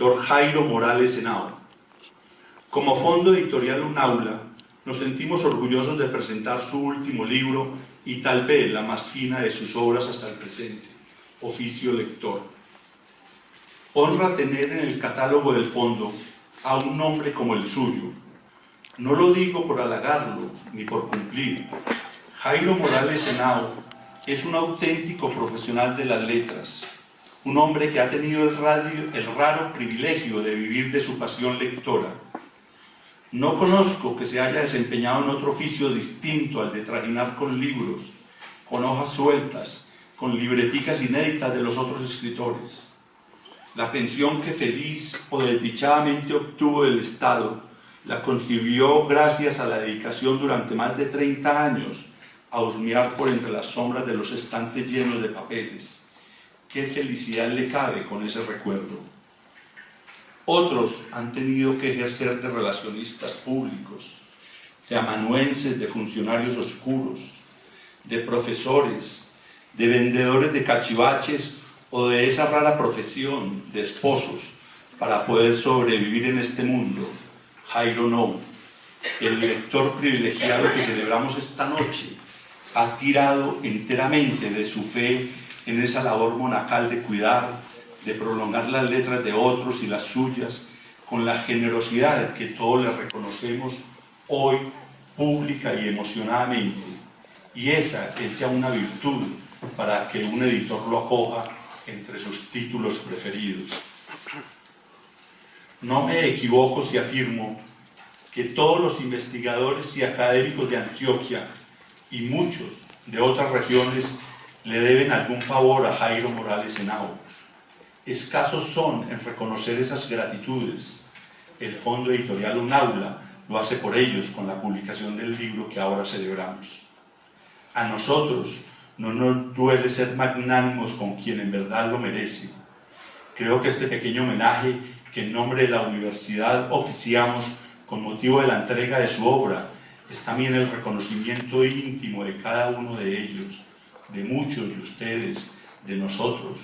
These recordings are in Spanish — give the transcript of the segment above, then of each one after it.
Dr. Jairo Morales Henao. Como Fondo Editorial UNAULA, nos sentimos orgullosos de presentar su último libro y tal vez la más fina de sus obras hasta el presente, Oficio Lector. Honra tener en el catálogo del Fondo a un nombre como el suyo. No lo digo por halagarlo ni por cumplir. Jairo Morales Henao es un auténtico profesional de las letras, un hombre que ha tenido el raro privilegio de vivir de su pasión lectora. No conozco que se haya desempeñado en otro oficio distinto al de trajinar con libros, con hojas sueltas, con libreticas inéditas de los otros escritores. La pensión que feliz o desdichadamente obtuvo del Estado la concibió gracias a la dedicación durante más de 30 años a husmear por entre las sombras de los estantes llenos de papeles. Qué felicidad le cabe con ese recuerdo. Otros han tenido que ejercer de relacionistas públicos, de amanuenses, de funcionarios oscuros, de profesores, de vendedores de cachivaches o de esa rara profesión de esposos para poder sobrevivir en este mundo. Jairo no, el lector privilegiado que celebramos esta noche, ha tirado enteramente de su fe en esa labor monacal de cuidar, de prolongar las letras de otros y las suyas, con la generosidad que todos le reconocemos hoy, pública y emocionadamente. Y esa es ya una virtud para que un editor lo acoja entre sus títulos preferidos. No me equivoco si afirmo que todos los investigadores y académicos de Antioquia y muchos de otras regiones le deben algún favor a Jairo Morales Henao. Escasos son en reconocer esas gratitudes. El Fondo Editorial UNAULA lo hace por ellos con la publicación del libro que ahora celebramos. A nosotros no nos duele ser magnánimos con quien en verdad lo merece. Creo que este pequeño homenaje que en nombre de la universidad oficiamos con motivo de la entrega de su obra es también el reconocimiento íntimo de cada uno de ellos, de muchos de ustedes, de nosotros,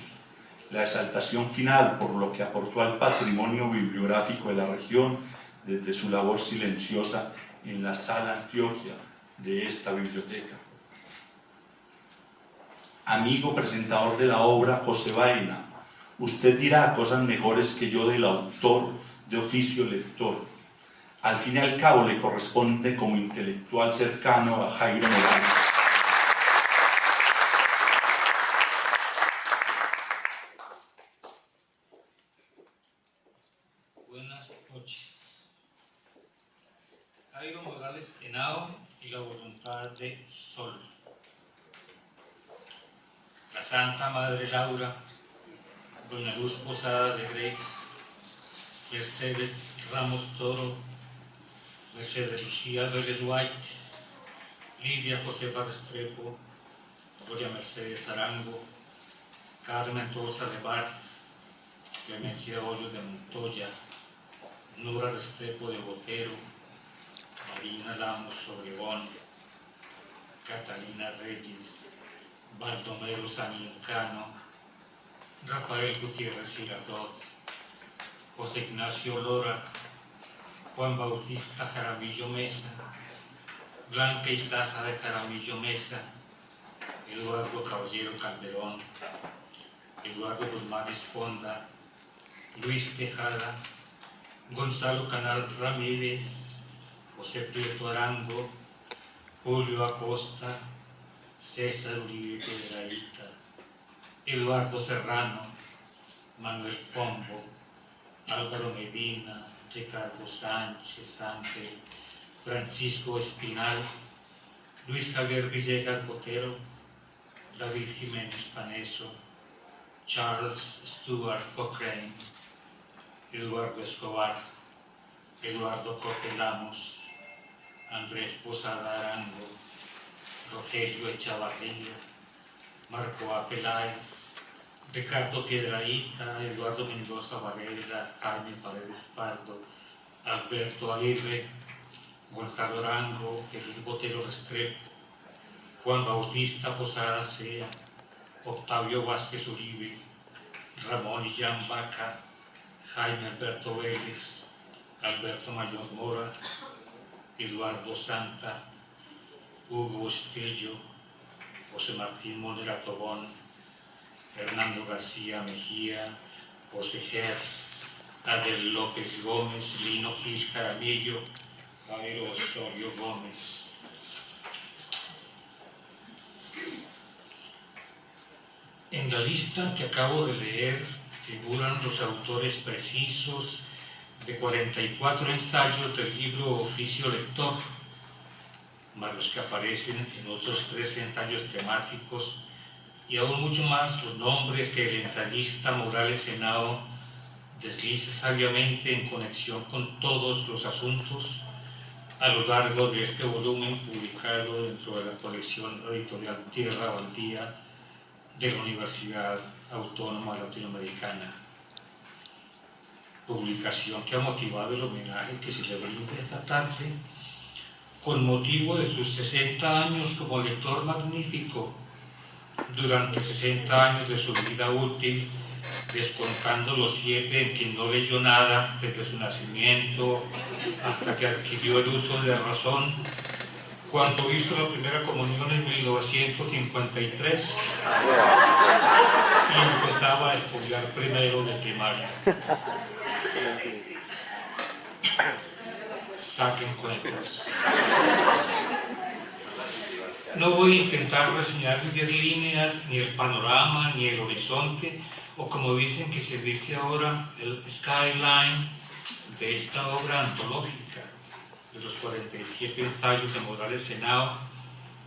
la exaltación final por lo que aportó al patrimonio bibliográfico de la región desde su labor silenciosa en la Sala Antioquia de esta biblioteca. Amigo presentador de la obra José Baena, usted dirá cosas mejores que yo del autor de Oficio Lector. Al fin y al cabo le corresponde como intelectual cercano a Jairo Morales. Buenas noches. Jairo Morales Henao y la voluntad de Sol. La Santa Madre Laura, Doña Luz Posada de Grey, Mercedes Ramos Toro, Mercedes Lucía Vélez White, Lidia Josefa Restrepo, Gloria Mercedes Arango, Carmen Tosa de Bart, Clemencia Hoyos de Montoya, Nura Restrepo de Botero, Marina Lamos Obregón, Catalina Reyes, Baldomero Sanincano, Rafael Gutiérrez Girardot, José Ignacio Lora, Juan Bautista Jaramillo Mesa, Blanca Izaza de Jaramillo Mesa, Eduardo Caballero Calderón, Eduardo Guzmán Esponda, Luis Tejada, Gonzalo Canal Ramírez, José Prieto Arango, Julio Acosta, César Uribe Piedrahíta, Eduardo Serrano, Manuel Pombo, Álvaro Medina, Ricardo Sánchez Ángel, Francisco Espinal, Luis Javier Villegas Botero, David Jiménez Paneso, Charles Stuart Cochrane, Eduardo Escobar, Eduardo Cortelamos, Andrés Posada Arango, Rogelio Echavarría, Marco A. Peláez, Ricardo Piedrahíta, Eduardo Mendoza Varela, Jaime Paredes Pardo, Alberto Aguirre, Gonzalo Arango, Jesús Botero Restrepo, Juan Bautista Posada Sea, Octavio Vázquez Uribe, Ramón Illán Vaca, Jaime Alberto Vélez, Alberto Mayor Mora, Eduardo Santa, Hugo Estello, José Martín Monera Tobón, Hernando García Mejía, José Gers, Adel López Gómez, Lino Gil Jaramillo, Jairo Osorio Gómez. En la lista que acabo de leer figuran los autores precisos de 44 ensayos del libro Oficio Lector, más los que aparecen en otros 3 ensayos temáticos, y aún mucho más los nombres que el ensayista Morales Henao desliza sabiamente en conexión con todos los asuntos a lo largo de este volumen publicado dentro de la colección editorial Tierra Baldía de la Universidad Autónoma Latinoamericana. Publicación que ha motivado el homenaje que se le brinda esta tarde con motivo de sus 60 años como lector magnífico, durante 60 años de su vida útil, descontando los 7 en que no leyó nada desde su nacimiento hasta que adquirió el uso de razón, cuando hizo la primera comunión en 1953 y empezaba a estudiar primero de primaria. Saquen cuentas. No voy a intentar reseñar ni 10 líneas, ni el panorama, ni el horizonte, o como dicen que se dice ahora, el skyline de esta obra antológica de los 47 ensayos de Morales Henao,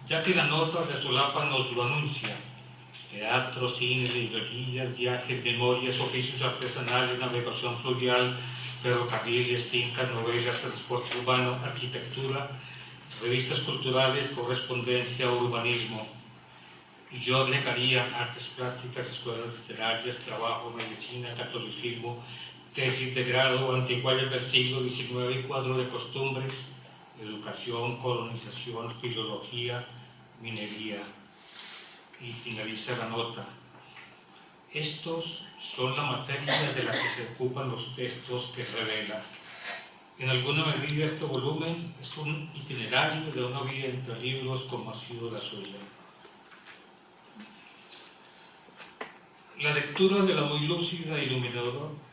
ya que la nota de solapa nos lo anuncia: teatro, cine, librerías, viajes, memorias, oficios artesanales, navegación fluvial, ferrocarriles, fincas, novelas, transporte urbano, arquitectura, revistas culturales, correspondencia, urbanismo. Y yo agregaría artes plásticas, escuelas literarias, trabajo, medicina, catolicismo, tesis de grado, antiguallas del siglo XIX y cuadro de costumbres, educación, colonización, filología, minería. Y finaliza la nota: estos son la materia de la que se ocupan los textos que revela. En alguna medida este volumen es un itinerario de una vida entre libros como ha sido la suya. La lectura de la muy lúcida e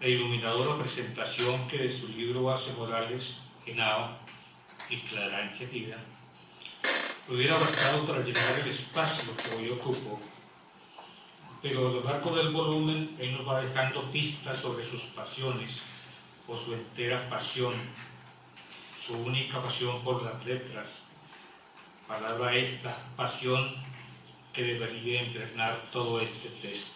iluminadora presentación que de su libro hace Morales Henao y Clara enseguida hubiera bastado para llenar el espacio que hoy ocupo, pero a lo largo del volumen él nos va dejando pistas sobre sus pasiones, o su entera pasión, su única pasión por las letras, palabra esta, pasión, que debería impregnar todo este texto.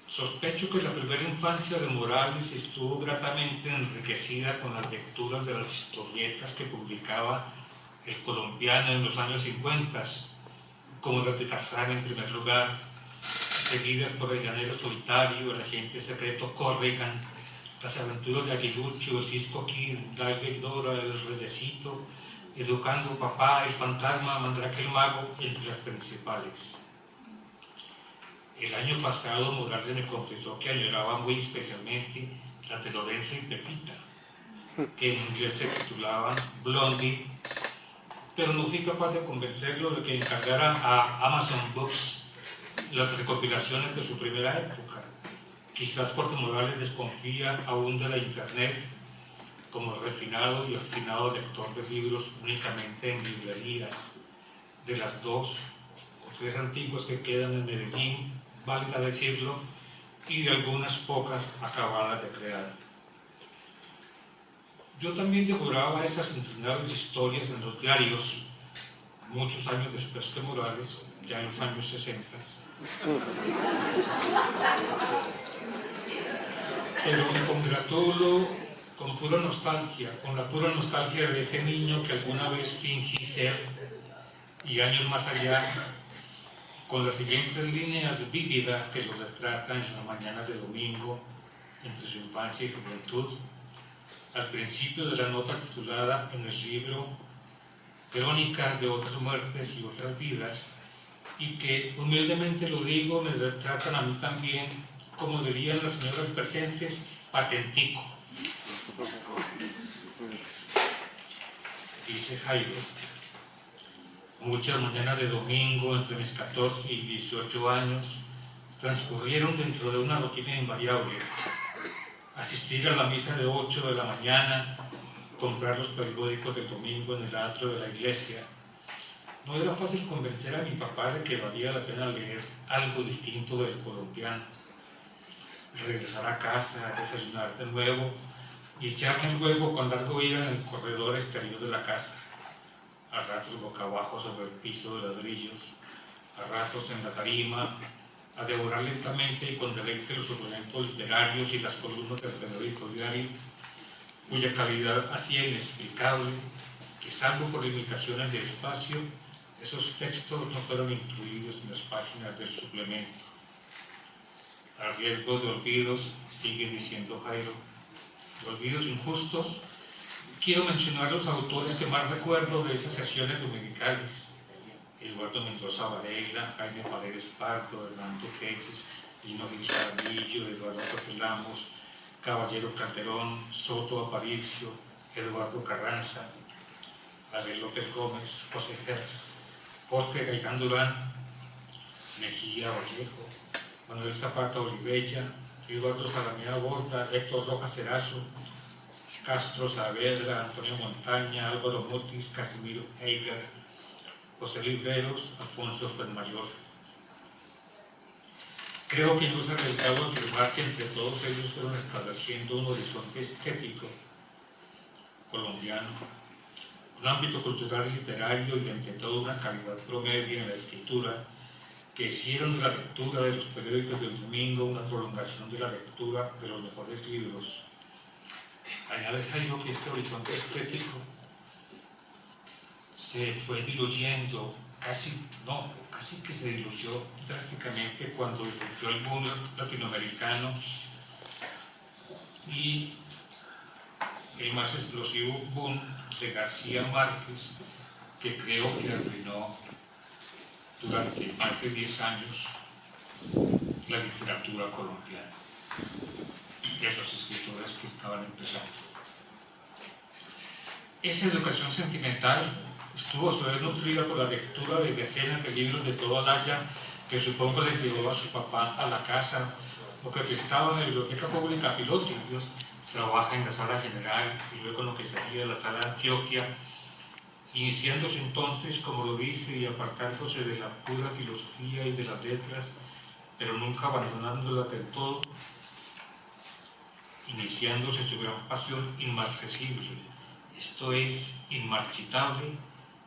Sospecho que la primera infancia de Morales estuvo gratamente enriquecida con las lecturas de las historietas que publicaba El Colombiano en los años 50, como las de Tarzán en primer lugar, seguidas por El Llanero Solitario, El Agente Secreto Corrigan, Las Aventuras de Aguilucho, El Cisco Kid, David Dora, El Redecito, Educando Papá, El Fantasma, Mandrake el Mago, entre las principales. El año pasado Morales me confesó que añoraba muy especialmente las de Lorenzo y Pepita, que en inglés se titulaban Blondie, pero no fui capaz de convencerlo de que encargara a Amazon Books las recopilaciones de su primera época, quizás porque Morales desconfía aún de la internet como refinado y obstinado lector de libros únicamente en librerías, de las 2 o 3 antiguas que quedan en Medellín, valga decirlo, y de algunas pocas acabadas de crear. Yo también devoraba esas entrenables historias en los diarios, muchos años después que Morales, ya en los años 60. Pero me congratulo con la pura nostalgia de ese niño que alguna vez fingí ser, y años más allá, con las siguientes líneas vívidas que lo retratan en las mañanas de domingo, entre su infancia y juventud, al principio de la nota titulada en el libro Crónicas de otras muertes y otras vidas, y que humildemente lo digo, me tratan a mí también, como dirían las señoras presentes, patentico. Dice Jairo: muchas mañanas de domingo entre mis 14 y 18 años transcurrieron dentro de una rutina invariable: asistir a la misa de 8 de la mañana, comprar los periódicos del domingo en el atrio de la iglesia. No era fácil convencer a mi papá de que valía la pena leer algo distinto del colombiano. Regresar a casa, desayunar de nuevo y echarme luego con largo vida en el corredor exterior de la casa, a ratos boca abajo sobre el piso de ladrillos, a ratos en la tarima, a devorar lentamente y con deleite los suplementos literarios y las columnas del periódico diario, cuya calidad hacía inexplicable que, salvo por limitaciones de espacio, esos textos no fueron incluidos en las páginas del suplemento. A riesgo de olvidos, sigue diciendo Jairo, olvidos injustos, quiero mencionar los autores que más recuerdo de esas sesiones dominicales: Eduardo Mendoza Varela, Jaime Paredes Pardo, Hernando Queches, Lino Gil Jaramillo, Eduardo Lamos, Caballero Calderón, Soto Aparicio, Eduardo Carranza, Abel López Gómez, José Gers, Jorge Gaitán Durán, Mejía Vallejo, Manuel Zapata Olivella, Eduardo Salamea Borda, Héctor Rojas Cerazo, Castro Saavedra, Antonio Montaña, Álvaro Motis, Casimiro Eiger, José Libreros, Alfonso Fuenmayor. Creo que no es arriesgado afirmar que entre todos ellos fueron estableciendo un horizonte estético colombiano, un ámbito cultural y literario y ante todo una calidad promedia en la escritura, que hicieron de la lectura de los periódicos del domingo una prolongación de la lectura de los mejores libros. Añade Jairo que este horizonte estético se fue diluyendo, casi que se diluyó drásticamente cuando irrumpió el boom latinoamericano y el más explosivo boom de García Márquez, que creo que arruinó durante más de 10 años la literatura colombiana de los escritores que estaban empezando. Esa educación sentimental estuvo a su vez nutrida por la lectura de decenas de libros de toda Laya que supongo les llevó a su papá a la casa o que prestaba en la biblioteca pública Pilotilios. Trabaja en la sala general y luego en lo que sería la sala Antioquia, iniciándose entonces, como lo dice, y apartándose de la pura filosofía y de las letras, pero nunca abandonándolas del todo, iniciándose su gran pasión inmarcesible, esto es, inmarchitable,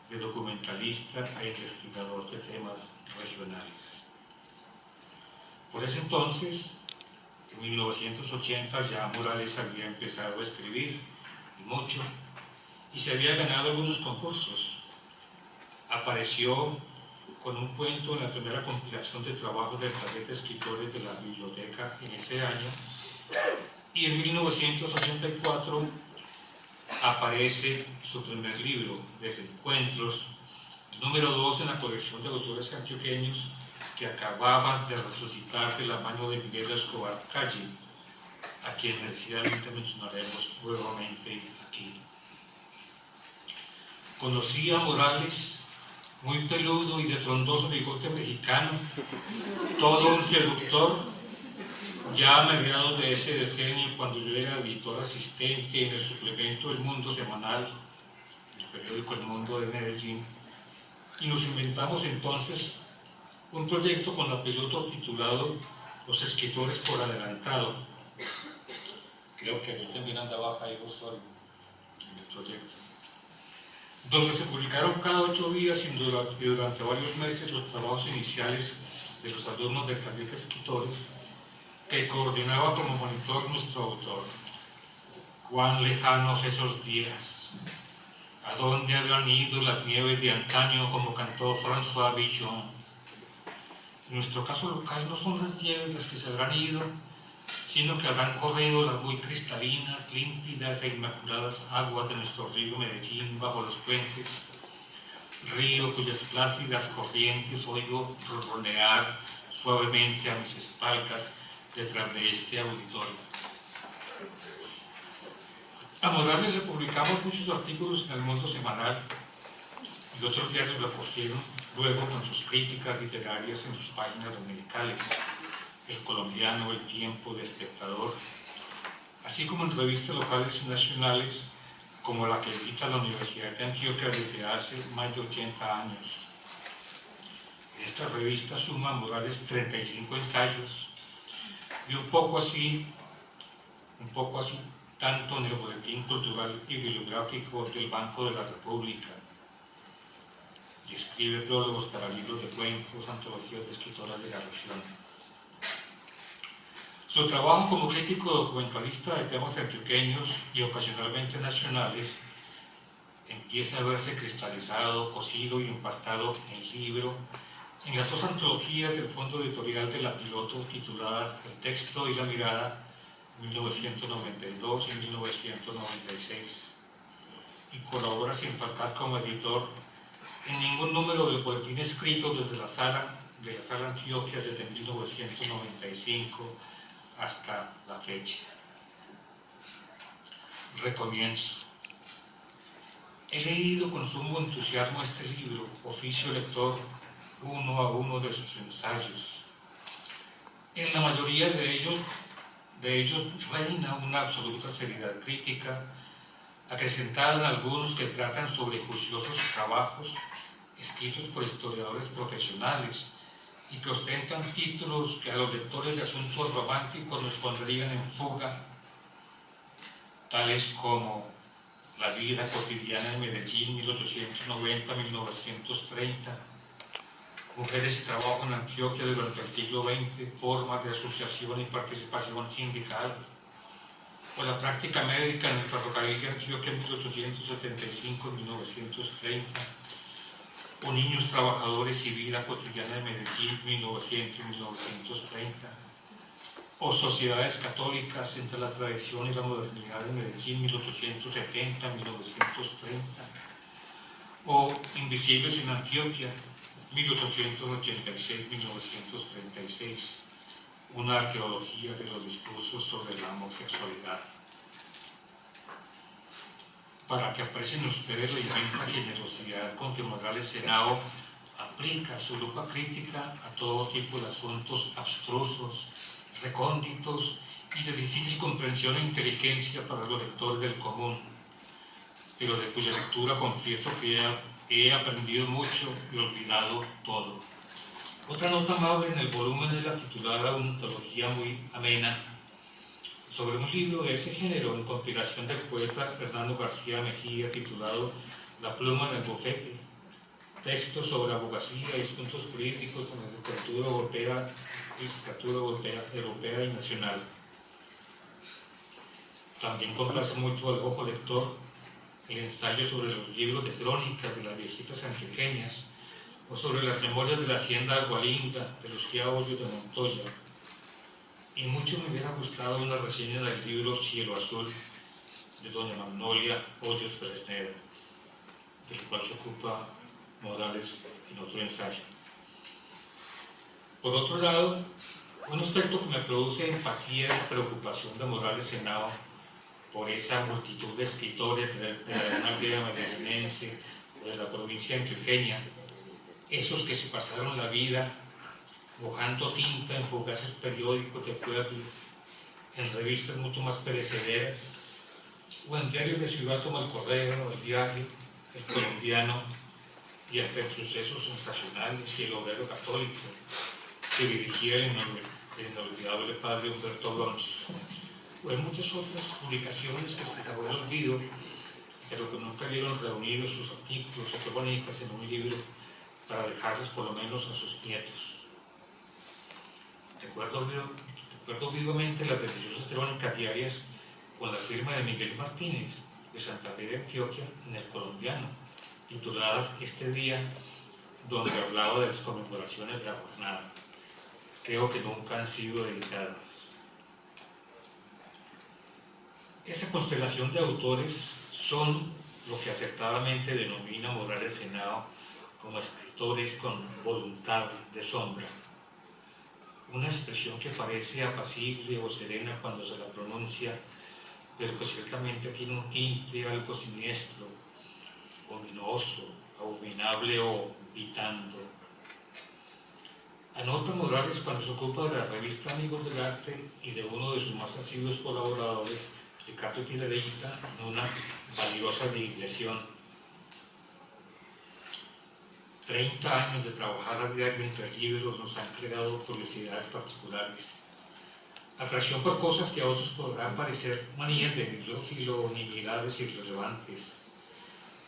de documentalista e investigador de temas regionales. Por ese entonces, en 1980, ya Morales había empezado a escribir, y mucho, y se había ganado algunos concursos. Apareció con un cuento en la primera compilación de trabajos del taller de escritores de la biblioteca en ese año, y en 1984 aparece su primer libro, Desencuentros, el número 2 en la colección de autores antioqueños que acababan de resucitar de la mano de Miguel Escobar Calle, a quien merecidamente mencionaremos nuevamente aquí. Conocí a Morales, muy peludo y de frondoso bigote mexicano, todo un seductor, ya a mediados de ese decenio, cuando yo era editor asistente en el suplemento El Mundo Semanal, el periódico El Mundo de Medellín, y nos inventamos entonces un proyecto con la piloto titulado Los Escritores por Adelantado. Creo que aquí también andaba Jairo Sol en el proyecto, donde se publicaron cada 8 días y durante varios meses los trabajos iniciales de los alumnos del taller de escritores, que coordinaba como monitor nuestro autor. Cuán lejanos esos días, a dónde habían ido las nieves de antaño, como cantó François Villon. En nuestro caso local no son las nieves las que se habrán ido, sino que habrán corrido las muy cristalinas, límpidas e inmaculadas aguas de nuestro río Medellín bajo los puentes, río cuyas plácidas corrientes oigo ronronear suavemente a mis espaldas detrás de este auditorio. A Morales le publicamos muchos artículos en El Mundo Semanal y otros diarios lo acogieron luego con sus críticas literarias en sus páginas dominicales, El Colombiano, El Tiempo, El Espectador, así como en revistas locales y nacionales como la que edita la Universidad de Antioquia desde hace más de 80 años. Esta revista suma a Morales 35 ensayos y un poco así, tanto en el Boletín Cultural y Bibliográfico del Banco de la República, y escribe prólogos para libros de cuentos, antologías de escritoras de la región. Su trabajo como crítico documentalista de temas antioqueños y ocasionalmente nacionales empieza a verse cristalizado, cocido y empastado en el libro, en las dos antologías del Fondo Editorial de La Piloto tituladas El Texto y la Mirada, 1992 y 1996, y colabora sin faltar como editor en ningún número del boletín escrito desde la sala Antioquia desde 1995 hasta la fecha. Recomienzo. He leído con sumo entusiasmo este libro, oficio lector, uno a uno de sus ensayos. En la mayoría de ellos reina una absoluta seriedad crítica, acrecentada en algunos que tratan sobre juiciosos trabajos escritos por historiadores profesionales y que ostentan títulos que a los lectores de asuntos románticos nos pondrían en fuga, tales como La vida cotidiana de Medellín, 1890-1930, Mujeres y trabajo en Antioquia durante el siglo XX, formas de asociación y participación sindical, o La práctica médica en el ferrocarril de Antioquia, 1875-1930, o Niños trabajadores y vida cotidiana de Medellín, 1900-1930, o Sociedades católicas entre la tradición y la modernidad de Medellín, 1870-1930, o Invisibles en Antioquia, 1886-1936, una arqueología de los discursos sobre la homosexualidad. Para que aprecien ustedes la inmensa generosidad con que Morales Henao aplica su lupa crítica a todo tipo de asuntos abstrusos, recónditos y de difícil comprensión e inteligencia para los lectores del común, pero de cuya lectura confieso que he aprendido mucho y olvidado todo. Otra nota amable en el volumen es la titulada Una antología muy amena, sobre un libro de ese género en compilación del poeta Fernando García Mejía titulado La pluma en el bufete, textos sobre abogacía y asuntos políticos con la literatura europea y nacional. También complace mucho al ojo lector el ensayo sobre los libros de crónicas de las viejitas antioqueñas, o sobre las memorias de la hacienda Agualinda, de los tía Hoyos de Montoya. Y mucho me hubiera gustado una reseña del libro Cielo Azul, de doña Magnolia Hoyos Fresneda, del cual se ocupa Morales en otro ensayo. Por otro lado, un aspecto que me produce empatía y preocupación de Morales Henao por esa multitud de escritores de la gran aldea medellinense o de la provincia antioqueña, esos que se pasaron la vida mojando tinta en fugaces periódicos de pueblo, en revistas mucho más perecederas, o en diarios de ciudad como El Correo, El Diario, El Colombiano, y hasta en Sucesos Sensacionales y El Obrero Católico, que dirigía el inolvidable padre Humberto Brons, o en muchas otras publicaciones que se acabó el olvido, pero que nunca vieron reunidos sus artículos o crónicas en un libro para dejarles por lo menos a sus nietos. Recuerdo vivamente las deliciosas crónicas diarias con la firma de Miguel Martínez, de Santa Fe de Antioquia, en El Colombiano, tituladas Este Día, donde hablaba de las conmemoraciones de la jornada. Creo que nunca han sido editadas. Esa constelación de autores son lo que acertadamente denomina Morales Henao como escritores con voluntad de sombra. Una expresión que parece apacible o serena cuando se la pronuncia, pero que ciertamente tiene un tinte algo siniestro, ominoso, abominable o vitando. Anota Morales cuando se ocupa de la revista Amigos del Arte y de uno de sus más asiduos colaboradores, Ricardo Piedrahita, en una valiosa digresión. 30 años de trabajar a diario entre libros nos han creado curiosidades particulares. Atracción por cosas que a otros podrán parecer manías de bibliófilo o nimiedades irrelevantes.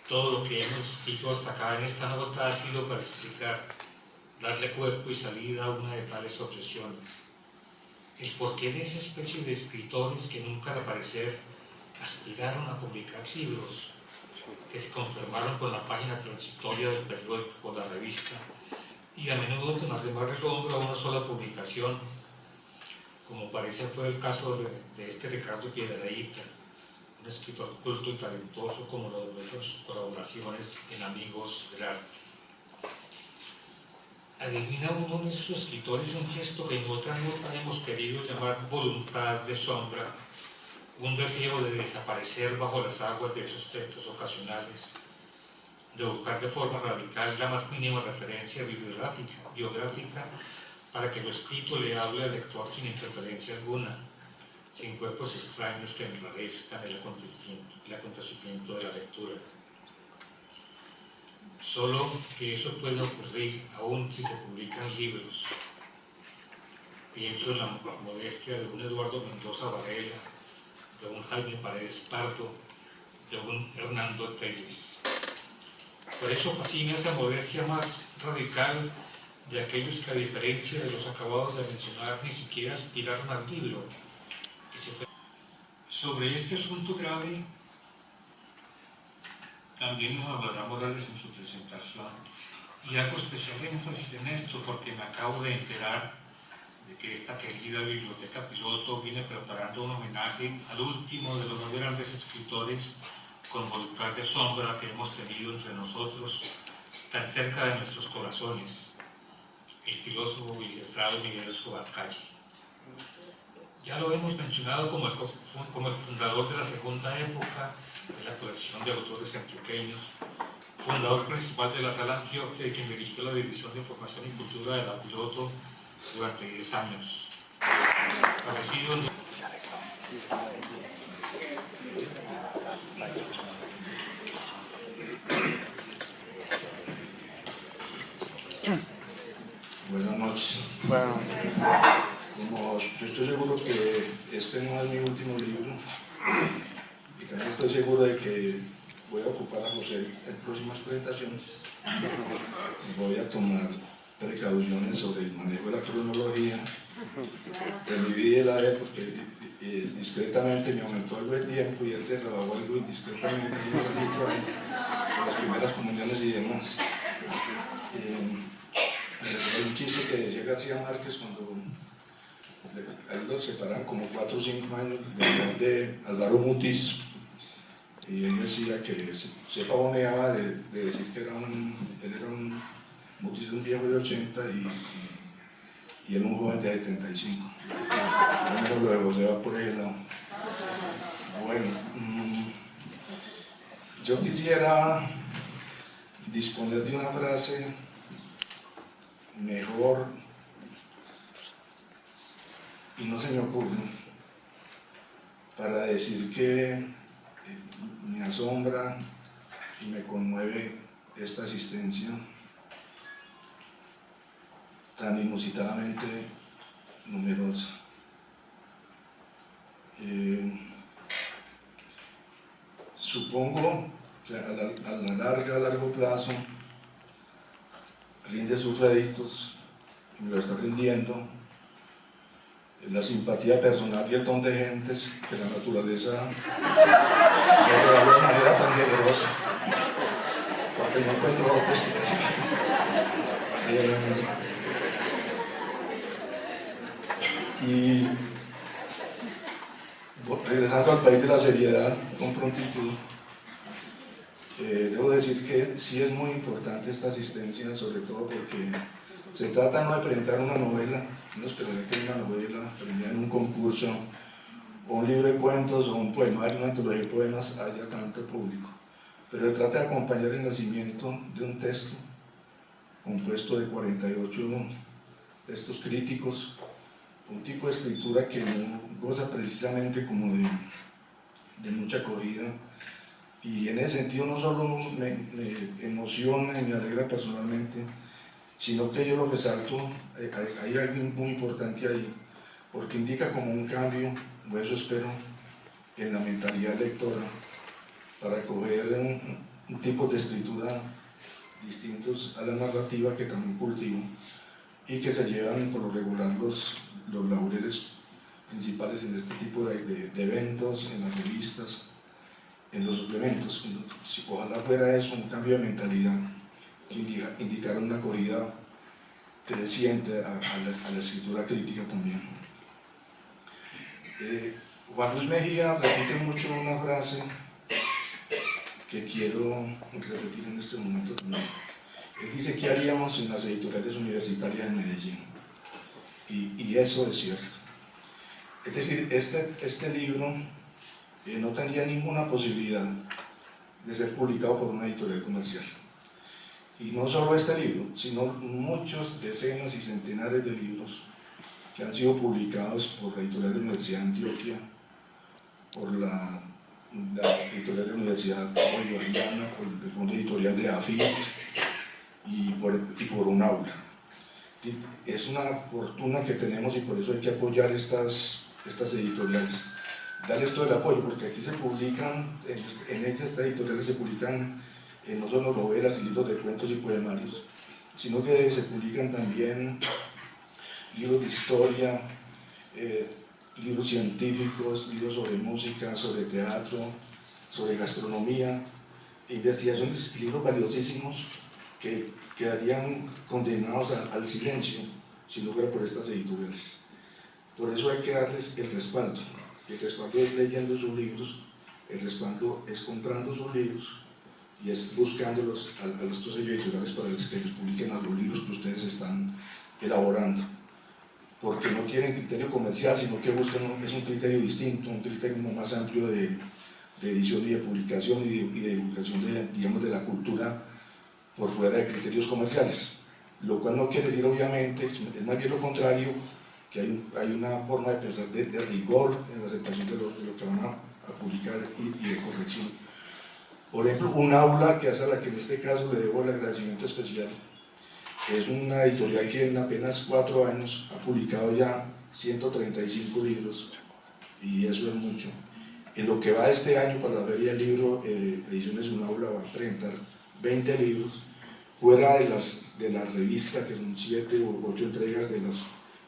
Todo lo que hemos escrito hasta acá en esta nota ha sido para explicar, darle cuerpo y salida a una de tales obsesiones. El porqué de esa especie de escritores que nunca al parecer aspiraron a publicar libros, que se conformaron con la página transitoria del periódico o la revista, y a menudo con arrimar el hombro a una sola publicación, como parece fue el caso de este Ricardo Piedrahita, un escritor culto y talentoso como lo demuestran sus colaboraciones en Amigos del Arte. Adivina uno de esos escritores un gesto que en otra nota hemos querido llamar voluntad de sombra, un deseo de desaparecer bajo las aguas de esos textos ocasionales, de buscar de forma radical la más mínima referencia biográfica para que lo escrito le hable al lector sin interferencia alguna, sin cuerpos extraños que enrarezcan el acontecimiento de la lectura. Solo que eso puede ocurrir aún si se publican libros. Pienso en la modestia de un Eduardo Mendoza Varela, de un Jaime Paredes Pardo, de un Hernando Telles. Por eso fascina esa modestia más radical de aquellos que, a diferencia de los acabados de mencionar, ni siquiera aspiraron al libro. Sobre este asunto grave también nos hablará Morales en su presentación, y hago especial énfasis en esto porque me acabo de enterar de que esta querida biblioteca piloto viene preparando un homenaje al último de los más grandes escritores con voluntad de sombra que hemos tenido entre nosotros, tan cerca de nuestros corazones, el filósofo y letrado Miguel Escobar Calle. Ya lo hemos mencionado como el fundador de la segunda época de la colección de autores antioqueños, fundador principal de la Sala Antioquia y quien dirigió la División de Información y Cultura de la Piloto durante 10 años. Fallecido en... Buenas noches. Como yo estoy seguro que este no es mi último libro, y también estoy seguro de que voy a ocupar a José en próximas presentaciones, voy a tomar precauciones sobre el manejo de la cronología. Dividí el área porque discretamente me aumentó algo de tiempo y él se trabajó algo indiscretamente en las primeras comuniones y demás. Hay un chiste que decía García Márquez cuando a él lo separan como 4 o 5 años de Álvaro Mutis, y él decía que se pavoneaba de decir que él era un Mutis, un viejo de 80 y él un joven de 75. Luego se va por ese lado. Bueno, yo quisiera disponer de una frase mejor, y no se me ocurre, para decir que me asombra y me conmueve esta asistencia tan inusitadamente numerosa. Supongo que a largo plazo rinde sus réditos, y me lo está rindiendo, la simpatía personal y el don de gentes que la naturaleza me regaló de manera tan generosa, porque no encuentro otra explicación. Y regresando al país de la seriedad con prontitud, Debo decir que sí es muy importante esta asistencia, sobre todo porque se trata no de presentar una novela, no esperaría que una novela premiada en un concurso, o un libro de cuentos, o un poemario, una antología de poemas haya tanto público, pero se trata de acompañar el nacimiento de un texto compuesto de 48 textos críticos, un tipo de escritura que no goza precisamente como de mucha acogida, y en ese sentido no solo me emociona y me alegra personalmente, sino que yo lo resalto, hay algo muy importante ahí, porque indica como un cambio, o eso espero, en la mentalidad lectora, para acoger un tipo de escritura distintos a la narrativa que también cultivo, y que se llevan por lo regular los laureles principales en este tipo de eventos, en las revistas, en los suplementos. Ojalá fuera eso un cambio de mentalidad que indicara una acogida creciente a la escritura crítica también. Juan Luis Mejía repite mucho una frase que quiero repetir en este momento también. Él dice: ¿qué haríamos en las editoriales universitarias en Medellín? Y eso es cierto. Es decir, este libro no tendría ninguna posibilidad de ser publicado por una editorial comercial. Y no solo este libro, sino muchos, decenas y centenares de libros que han sido publicados por la editorial de la Universidad de Antioquia, por la editorial de la Universidad Bolivariana, por el fondo editorial de AFIT y por un aula. Es una fortuna que tenemos y por eso hay que apoyar estas editoriales, darles todo el apoyo, porque aquí se publican, en estas editoriales se publican no solo novelas y libros de cuentos y poemarios, sino que se publican también libros de historia, libros científicos, libros sobre música, sobre teatro, sobre gastronomía, investigaciones, libros valiosísimos que quedarían condenados al silencio si no fuera por estas editoriales. Por eso hay que darles el respaldo. El respaldo es leyendo sus libros, el respaldo es comprando sus libros y es buscándolos a estos editoriales para que los publiquen a los libros que ustedes están elaborando, porque no quieren criterio comercial, sino que buscan es un criterio distinto, un criterio más amplio de edición y de publicación y de divulgación de la cultura por fuera de criterios comerciales, lo cual no quiere decir obviamente, es más bien lo contrario, que hay una forma de pensar de rigor en la aceptación de lo que van a publicar y de corrección. Por ejemplo, un aula, que es a la que en este caso le debo el agradecimiento especial, es una editorial que en apenas 4 años ha publicado ya 135 libros, y eso es mucho. En lo que va de este año para la Feria del Libro, Ediciones Un Aula va a presentar 20 libros, fuera de la revista, que son 7 u 8 entregas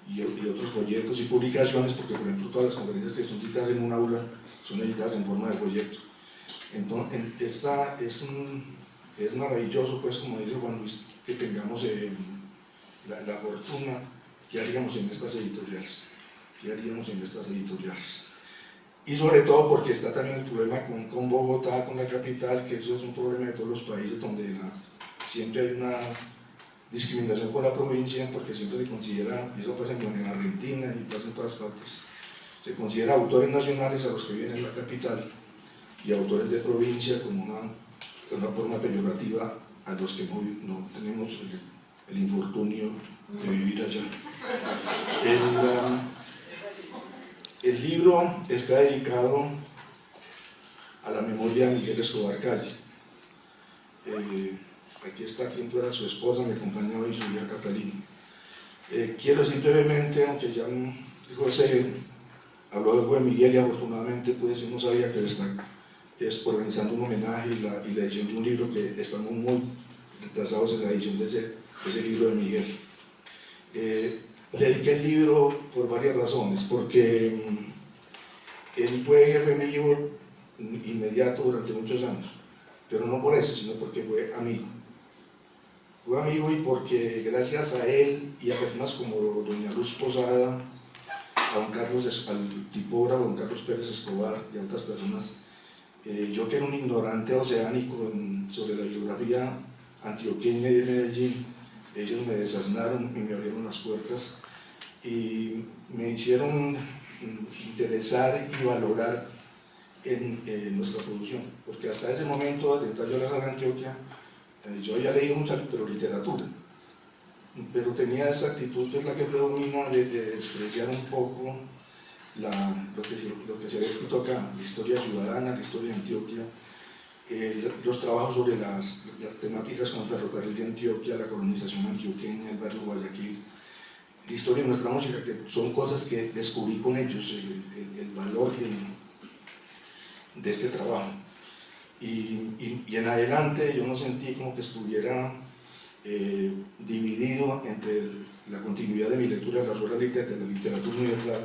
y otros folletos y publicaciones, porque por ejemplo todas las conferencias que son editadas en un aula son editadas en forma de folleto. Entonces, es maravilloso, pues, como dice Juan Luis, que tengamos la fortuna. ¿Qué haríamos en estas editoriales? ¿Qué haríamos en estas editoriales? Y sobre todo porque está también el problema con Bogotá, con la capital, que eso es un problema de todos los países, donde siempre hay una discriminación con la provincia, porque siempre se considera, y eso pasa en Argentina y pasa en todas partes, se considera autores nacionales a los que viven en la capital y autores de provincia como una forma peyorativa a los que no tenemos el infortunio de vivir allá. El libro está dedicado a la memoria de Miguel Escobar Calle. Aquí está quien fuera su esposa, me acompaña hoy, su hija Catalina. Quiero decir brevemente, aunque ya José habló de Miguel y afortunadamente pues yo no sabía que él está organizando un homenaje y la edición de un libro, que estamos muy retrasados en la edición de ese libro de Miguel. Le dediqué el libro por varias razones, porque él fue jefe mío inmediato durante muchos años, pero no por eso, sino porque fue amigo. Fue amigo y porque gracias a él y a personas como doña Luz Posada, al tipógrafo don Carlos Pérez Escobar y a otras personas, Yo que era un ignorante oceánico sobre la biografía antioqueña y de Medellín, ellos me desasnaron y me abrieron las puertas y me hicieron interesar y valorar en nuestra producción, porque hasta ese momento, desde yo la Antioquia, yo había leído mucha literatura, pero tenía esa actitud que es la que predomina de despreciar un poco lo que se había escrito acá, la historia ciudadana, la historia de Antioquia, los trabajos sobre las temáticas como el ferrocarril de Antioquia, la colonización antioqueña, el barrio Guayaquil, la historia de nuestra música, que son cosas que descubrí con ellos, el valor de este trabajo. Y en adelante yo no sentí como que estuviera dividido entre la continuidad de mi lectura de las obras de la literatura universal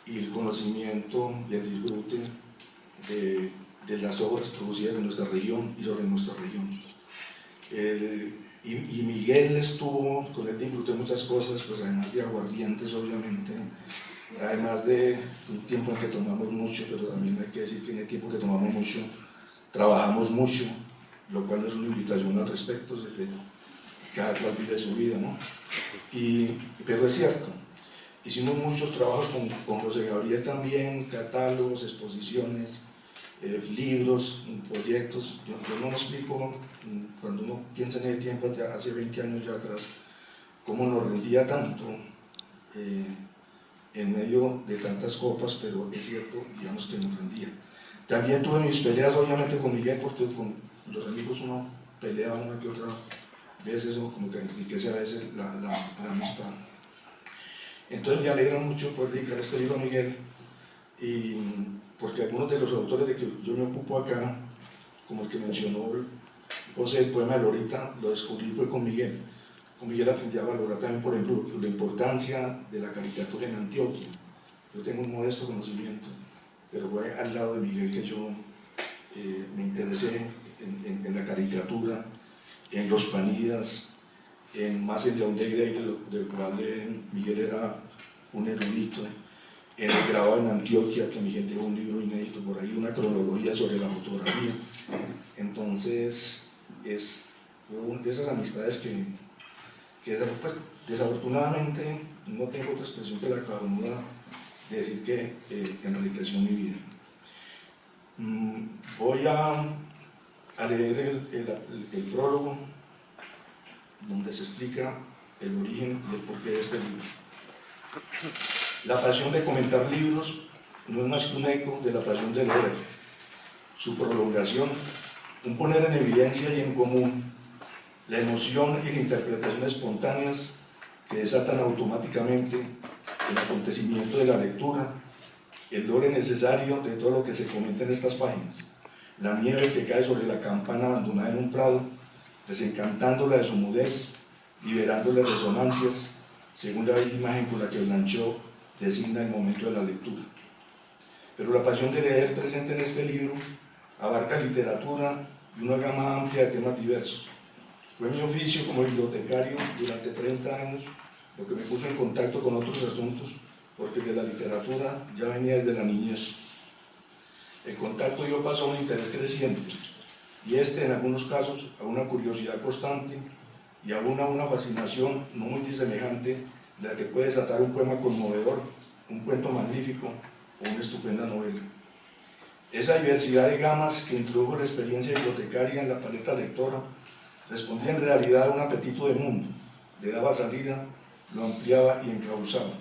y el conocimiento y el disfrute de las obras producidas en nuestra región y sobre nuestra región. Y Miguel estuvo, con él disfruté muchas cosas, pues además de aguardientes obviamente, además de un tiempo en que tomamos mucho, pero también hay que decir que en el tiempo que tomamos mucho, trabajamos mucho, lo cual no es una invitación al respecto, de que cada cual vive su vida, ¿no? Pero es cierto, hicimos muchos trabajos con José Gabriel también, catálogos, exposiciones, libros, proyectos. Yo no me explico, cuando uno piensa en el tiempo, hace 20 años ya atrás, cómo nos rendía tanto en medio de tantas copas, pero es cierto, digamos que nos rendía. También tuve mis peleas obviamente con Miguel, porque con los amigos uno pelea una que otra vez, eso como que enriquece a veces la amistad. Entonces me alegra mucho poder dedicar este libro a Miguel, porque algunos de los autores de que yo me ocupo acá, como el que mencionó José, el poema de Lorita, lo descubrí fue con Miguel. Con Miguel aprendí a valorar también, por ejemplo, la importancia de la caricatura en Antioquia. Yo tengo un modesto conocimiento, pero fue al lado de Miguel que yo me interesé en la caricatura, en los Panidas, más en León de Grey, del cual Miguel era un erudito, en el grabado en Antioquia, que Miguel dejó un libro inédito por ahí, una cronología sobre la fotografía. Entonces, fue una de esas amistades que pues, desafortunadamente no tengo otra expresión que la cabanuda de decir que enriqueció mi vida. Voy a leer el prólogo, donde se explica el origen y el porqué de este libro. La pasión de comentar libros no es más que un eco de la pasión de leer. Su prolongación, un poner en evidencia y en común la emoción y la interpretación espontáneas que desatan automáticamente el acontecimiento de la lectura, el lore necesario de todo lo que se comenta en estas páginas, la nieve que cae sobre la campana abandonada en un prado, desencantándola de su mudez, liberándole resonancias, según la bella imagen con la que Blanchot designa el momento de la lectura. Pero la pasión de leer presente en este libro abarca literatura y una gama amplia de temas diversos. Fue mi oficio como bibliotecario durante 30 años lo que me puso en contacto con otros asuntos, porque de la literatura ya venía desde la niñez. El contacto dio paso a un interés creciente, y en algunos casos, a una curiosidad constante y aún a una fascinación no muy disemejante de la que puede desatar un poema conmovedor, un cuento magnífico o una estupenda novela. Esa diversidad de gamas que introdujo la experiencia bibliotecaria en la paleta lectora respondía en realidad a un apetito de mundo, le daba salida, lo ampliaba y encauzaba.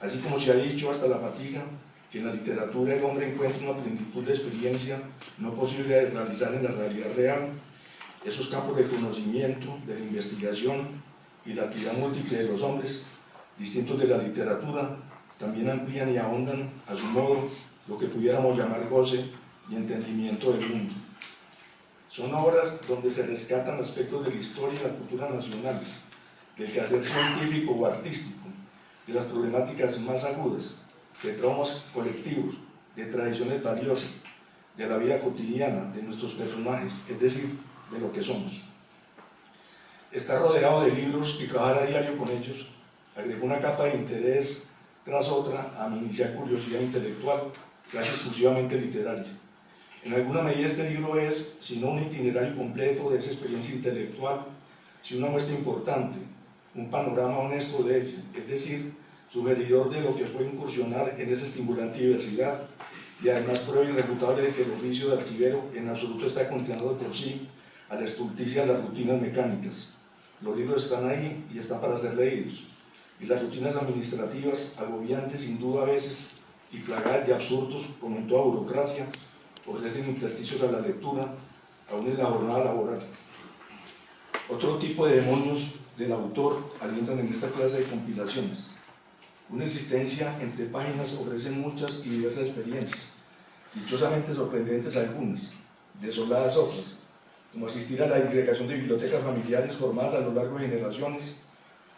Así como se ha dicho hasta la fatiga, que en la literatura el hombre encuentra una plenitud de experiencia no posible de realizar en la realidad real, esos campos de conocimiento, de la investigación y la actividad múltiple de los hombres, distintos de la literatura, también amplían y ahondan a su modo lo que pudiéramos llamar goce y entendimiento del mundo. Son obras donde se rescatan aspectos de la historia y la cultura nacionales, del quehacer científico o artístico, de las problemáticas más agudas, de traumas colectivos, de tradiciones valiosas, de la vida cotidiana, de nuestros personajes, es decir, de lo que somos. Estar rodeado de libros y trabajar a diario con ellos agregó una capa de interés tras otra a mi inicial curiosidad intelectual, casi exclusivamente literaria. En alguna medida este libro es, si no un itinerario completo de esa experiencia intelectual, si una muestra importante, un panorama honesto de ella, es decir, sugeridor de lo que fue incursionar en esa estimulante diversidad, y además prueba irrefutable de que el oficio de archivero en absoluto está condenado por sí a la estulticia de las rutinas mecánicas. Los libros están ahí y están para ser leídos, y las rutinas administrativas, agobiantes sin duda a veces y plagadas de absurdos, como en toda burocracia, ofrecen intersticios a la lectura, aún en la jornada laboral. Otro tipo de demonios del autor alientan en esta clase de compilaciones. Una existencia entre páginas ofrece muchas y diversas experiencias, dichosamente sorprendentes algunas, desoladas otras, como asistir a la disgregación de bibliotecas familiares formadas a lo largo de generaciones,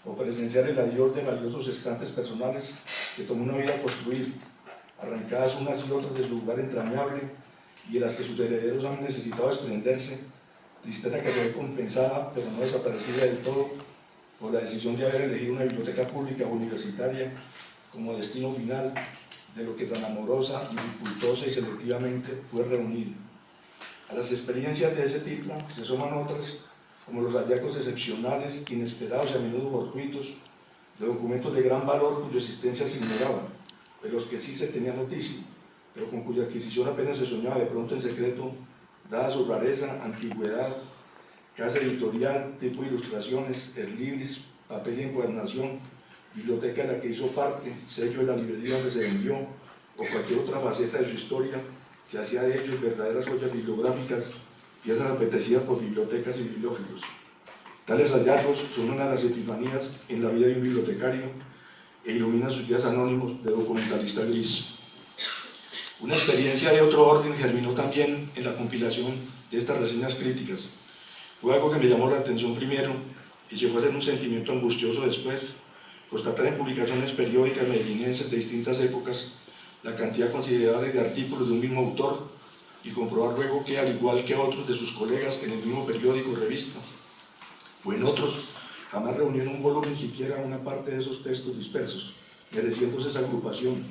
o presenciar el adiós de valiosos estantes personales que tomó una vida construir, arrancadas unas y otras de su lugar entrañable y de las que sus herederos han necesitado desprenderse, tristeza que fue compensada, pero no desaparecida del todo, por la decisión de haber elegido una biblioteca pública o universitaria como destino final de lo que tan amorosa, dificultosa y selectivamente fue reunido. A las experiencias de ese tipo se suman otras, como los hallazgos excepcionales, inesperados y a menudo fortuitos, de documentos de gran valor cuya existencia se ignoraba, de los que sí se tenía noticia, pero con cuya adquisición apenas se soñaba de pronto en secreto, dada su rareza, antigüedad, casa editorial, tipo de ilustraciones, libros, papel y encuadernación, biblioteca de la que hizo parte, sello de la librería donde se vendió, o cualquier otra faceta de su historia que hacía de ellos verdaderas joyas bibliográficas, piezas apetecidas por bibliotecas y bibliófilos. Tales hallazgos son una de las epifanías en la vida de un bibliotecario e iluminan sus días anónimos de documentalista gris. Una experiencia de otro orden germinó también en la compilación de estas reseñas críticas. Fue algo que me llamó la atención primero y llegó a ser un sentimiento angustioso después, constatar en publicaciones periódicas medellinenses de distintas épocas la cantidad considerable de artículos de un mismo autor y comprobar luego que, al igual que otros de sus colegas en el mismo periódico o revista, o en otros, jamás reunió en un volumen siquiera una parte de esos textos dispersos, mereciéndose esa agrupación,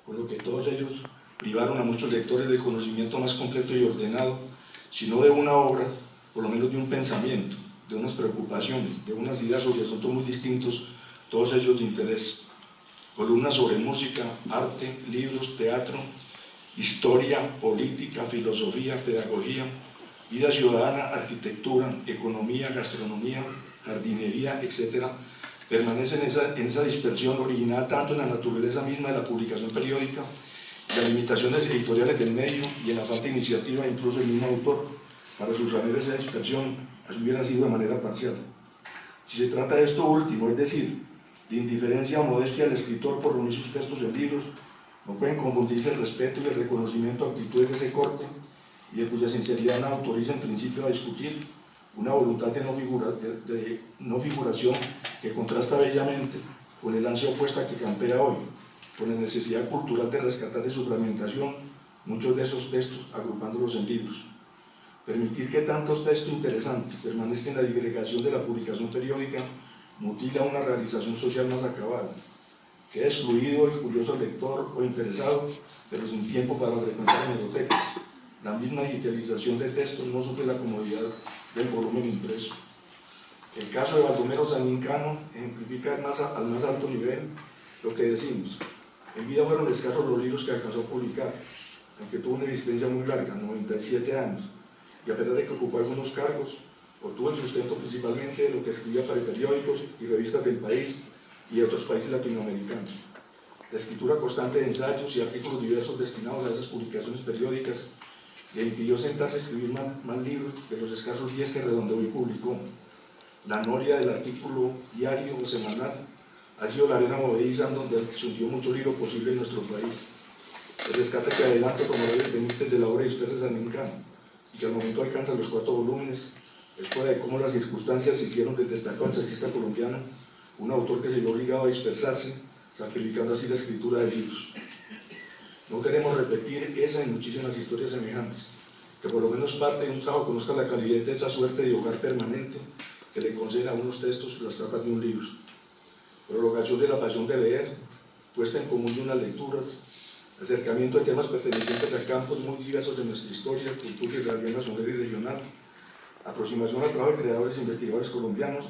por lo que todos ellos privaron a muchos lectores del conocimiento más completo y ordenado, sino de una obra, por lo menos de un pensamiento, de unas preocupaciones, de unas ideas sobre asuntos muy distintos, todos ellos de interés. Columnas sobre música, arte, libros, teatro, historia, política, filosofía, pedagogía, vida ciudadana, arquitectura, economía, gastronomía, jardinería, etc., permanecen en esa dispersión originada tanto en la naturaleza misma de la publicación periódica, las limitaciones editoriales del medio y en la falta de iniciativa incluso el mismo autor para sustraer esa dispersión, así hubiera sido de manera parcial. Si se trata de esto último, es decir, de indiferencia o modestia del escritor por reunir sus textos en libros, no pueden confundirse el respeto y el reconocimiento a actitudes de ese corte y de cuya sinceridad no autoriza en principio a discutir una voluntad de no figuración que contrasta bellamente con el ansia opuesta que campea hoy, con la necesidad cultural de rescatar de su fragmentación muchos de esos textos agrupándolos en libros. Permitir que tantos textos interesantes permanezcan en la disgregación de la publicación periódica mutila una realización social más acabada. Queda excluido el curioso lector o interesado, pero sin tiempo para frecuentar bibliotecas. La misma digitalización de textos no sufre la comodidad del volumen impreso. El caso de Baldomero Sanincano ejemplifica al más alto nivel lo que decimos. En vida fueron escasos los libros que alcanzó a publicar, aunque tuvo una existencia muy larga, 97 años, y a pesar de que ocupó algunos cargos, obtuvo el sustento principalmente de lo que escribía para periódicos y revistas del país y de otros países latinoamericanos. La escritura constante de ensayos y artículos diversos destinados a esas publicaciones periódicas le impidió sentarse a escribir más libros de los escasos 10 que redondeó y publicó. La noria del artículo diario o semanal ha sido la arena movediza donde se hundió mucho libro posible en nuestro país. El rescate que adelanta como Reyes Benítez de la obra dispersa de Sanincano y que al momento alcanza los 4 volúmenes es fuera de cómo las circunstancias se hicieron del destacado ensayista colombiano, un autor que se vio obligado a dispersarse, sacrificando así la escritura de libros. No queremos repetir esa y muchísimas historias semejantes, que por lo menos parte de un trabajo conozca la calidez de esa suerte de hogar permanente que le concede a unos textos las tapas de un libro. Prolongación de la pasión de leer, puesta en común de unas lecturas, acercamiento de temas pertenecientes a campos muy diversos de nuestra historia, cultura y realidad nacional y regional, aproximación al trabajo de creadores e investigadores colombianos,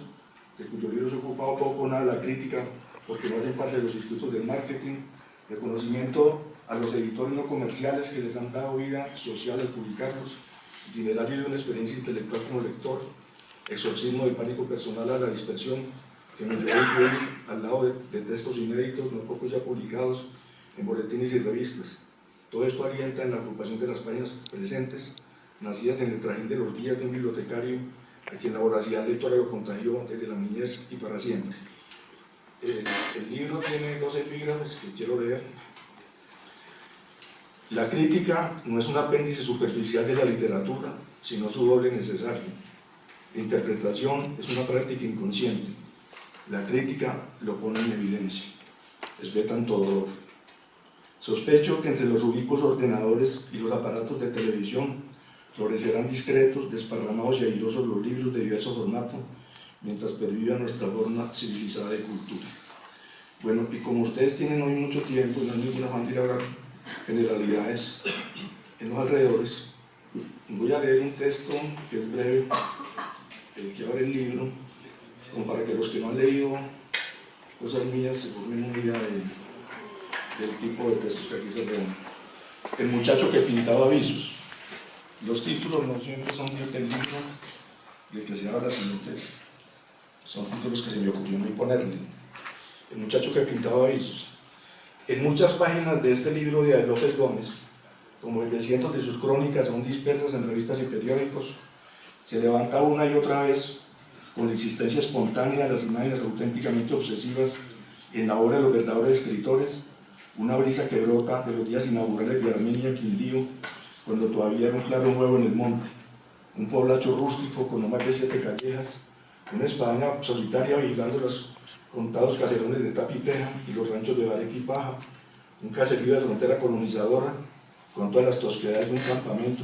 de cuyos libros se ocupa poco o nada la crítica, porque no hacen parte de los institutos del marketing, reconocimiento a los editores no comerciales que les han dado vida social al publicarlos, itinerario de una experiencia intelectual como lector, exorcismo del pánico personal a la dispersión, que me llevó a incluir al lado de textos inéditos, no pocos ya publicados, en boletines y revistas. Todo esto alienta en la agrupación de las páginas presentes, nacidas en el trajín de los días de un bibliotecario a quien la voracidad lectora lo contagió desde la niñez y para siempre. El libro tiene 2 epígrafes que quiero leer. La crítica no es un apéndice superficial de la literatura, sino su doble necesario. La interpretación es una práctica inconsciente. La crítica lo pone en evidencia. Esbetan Todorov. Sospecho que entre los ubicuos ordenadores y los aparatos de televisión florecerán discretos, desparramados y airosos los libros de diverso formato, mientras perviva nuestra forma civilizada de cultura. Bueno, y como ustedes tienen hoy mucho tiempo, no es ninguna afán de hablar generalidades en los alrededores, voy a leer un texto que es breve, el que abre el libro, como para que los que no han leído cosas mías se formen una idea del tipo de textos que aquí se leen. El muchacho que pintaba avisos. Los títulos no siempre son del libro del que se habla, sino que son títulos que se me ocurrió a mí ponerle. El muchacho que pintaba avisos. En muchas páginas de este libro de A. López Gómez, como el de cientos de sus crónicas aún dispersas en revistas y periódicos, se levanta una y otra vez, con la existencia espontánea de las imágenes auténticamente obsesivas en la obra de los verdaderos escritores, una brisa que brota de los días inaugurales de Armenia Quindío, cuando todavía era un claro nuevo en el monte, un poblacho rústico con no más de 7 callejas, una espadaña solitaria vigilando los contados caserones de Tapiteja y los ranchos de Bareque y Paja, un caserío de frontera colonizadora, con todas las tosquedades de un campamento,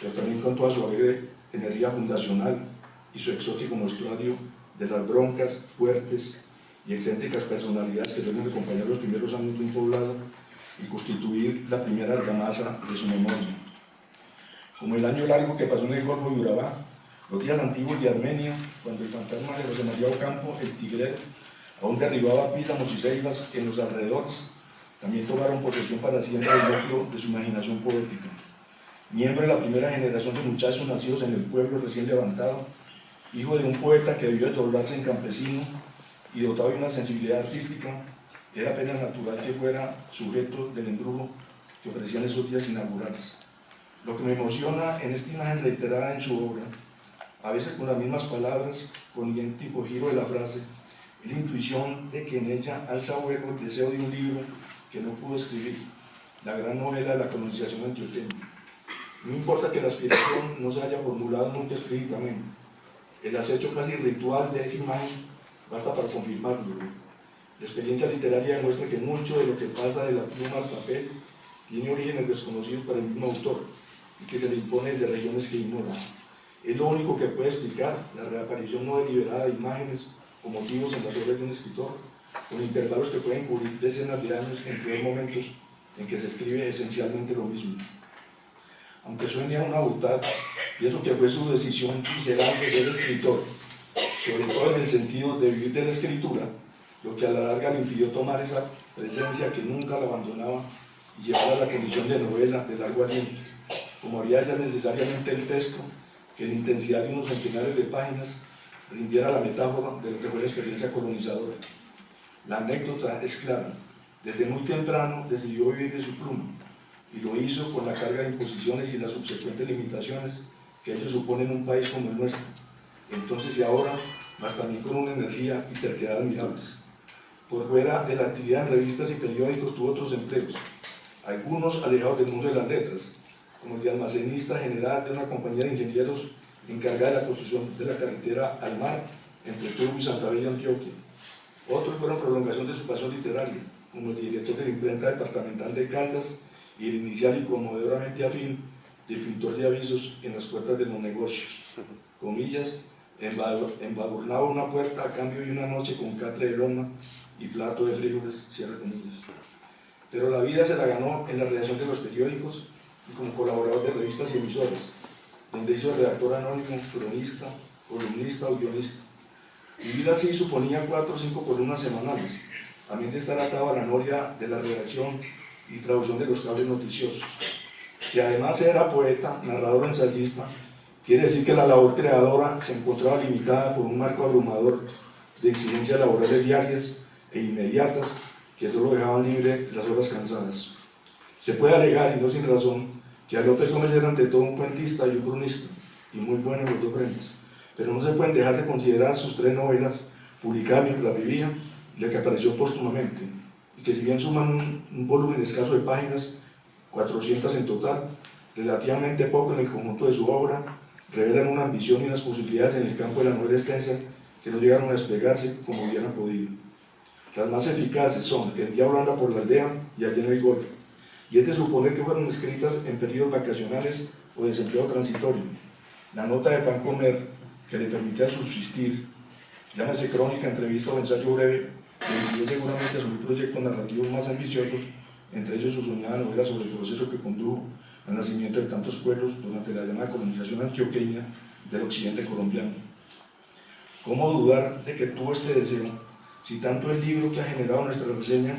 pero también con toda su alegre energía fundacional y su exótico mostruario de las broncas, fuertes y excéntricas personalidades que deben acompañar los primeros años de un poblado y constituir la primera argamasa de su memoria. Como el año largo que pasó en el Golfo de Urabá, los días antiguos de Armenia, cuando el fantasma de José María Ocampo, el tigrero, aún derribaba písamos y ceibas en los alrededores, también tomaron posesión para siempre del núcleo de su imaginación poética. Miembro de la primera generación de muchachos nacidos en el pueblo recién levantado, hijo de un poeta que debió desdoblarse en campesino y dotado de una sensibilidad artística, era apenas natural que fuera sujeto del embrujo que ofrecían esos días inaugurales. Lo que me emociona en esta imagen reiterada en su obra, a veces con las mismas palabras, con idéntico giro de la frase, es la intuición de que en ella alza vuelo el deseo de un libro que no pudo escribir, la gran novela de la colonización antioqueña. No importa que la aspiración no se haya formulado nunca explícitamente, el acecho casi ritual de esa imagen basta para confirmarlo. La experiencia literaria demuestra que mucho de lo que pasa de la pluma al papel tiene orígenes desconocidos para el mismo autor y que se le impone desde regiones que ignora. Es lo único que puede explicar la reaparición no deliberada de imágenes o motivos en las obras de un escritor, con intervalos que pueden cubrir decenas de años entre dos momentos en que se escribe esencialmente lo mismo. Aunque suene a una butad, pienso que fue su decisión visceral de ser escritor, sobre todo en el sentido de vivir de la escritura, lo que a la larga le impidió tomar esa presencia que nunca la abandonaba y llevar a la condición de novela de largo aliento, como había de ser necesariamente el texto, que en intensidad de unos centenares de páginas rindiera la metáfora de lo que fue la experiencia colonizadora. La anécdota es clara. Desde muy temprano decidió vivir de su pluma, y lo hizo con la carga de imposiciones y las subsecuentes limitaciones que ello supone en un país como el nuestro. Entonces y ahora, más también con una energía y terquedad admirables. Por fuera de la actividad en revistas y periódicos tuvo otros empleos, algunos alejados del mundo de las letras, como el de almacenista general de una compañía de ingenieros encargada de la construcción de la carretera al mar entre Turbo y Santa Bella, Antioquia. Otros fueron prolongación de su pasión literaria, como el director de la imprenta departamental de Caldas y el inicial y conmovedoramente afín de pintor de avisos en las puertas de los negocios. Comillas, embadurnaba una puerta a cambio de una noche con catre de loma y plato de frijoles, cierra comillas. pero la vida se la ganó en la redacción de los periódicos y como colaborador de revistas y emisoras, donde hizo redactor anónimo, cronista, columnista o guionista. Vivir así suponía 4 o 5 columnas semanales, también de estar atado a la noria de la redacción y traducción de los cables noticiosos. Si además era poeta, narrador o ensayista, quiere decir que la labor creadora se encontraba limitada por un marco abrumador de exigencias laborales diarias e inmediatas que solo dejaban libre las horas cansadas. Se puede alegar, y no sin razón, que a López Gómez era ante todo un cuentista y un cronista, y muy bueno en los dos frentes, pero no se pueden dejar de considerar sus 3 novelas, publicadas mientras vivía, y la que apareció póstumamente, y que si bien suman un volumen escaso de páginas, 400 en total, relativamente poco en el conjunto de su obra, revelan una ambición y unas posibilidades en el campo de la novela extensa que no llegaron a desplegarse como hubieran podido. Las más eficaces son El diablo anda por la aldea y Allí no hay gol, y es de suponer que fueron escritas en periodos vacacionales o de desempleo transitorio. La nota de pan comer que le permitía subsistir, llámase crónica, entrevista o ensayo breve, le dio seguramente a sus proyectos narrativos más ambiciosos, entre ellos su soñada novela sobre el proceso que condujo al nacimiento de tantos pueblos durante la llamada colonización antioqueña del occidente colombiano. ¿Cómo dudar de que tuvo este deseo, si tanto el libro que ha generado nuestra reseña,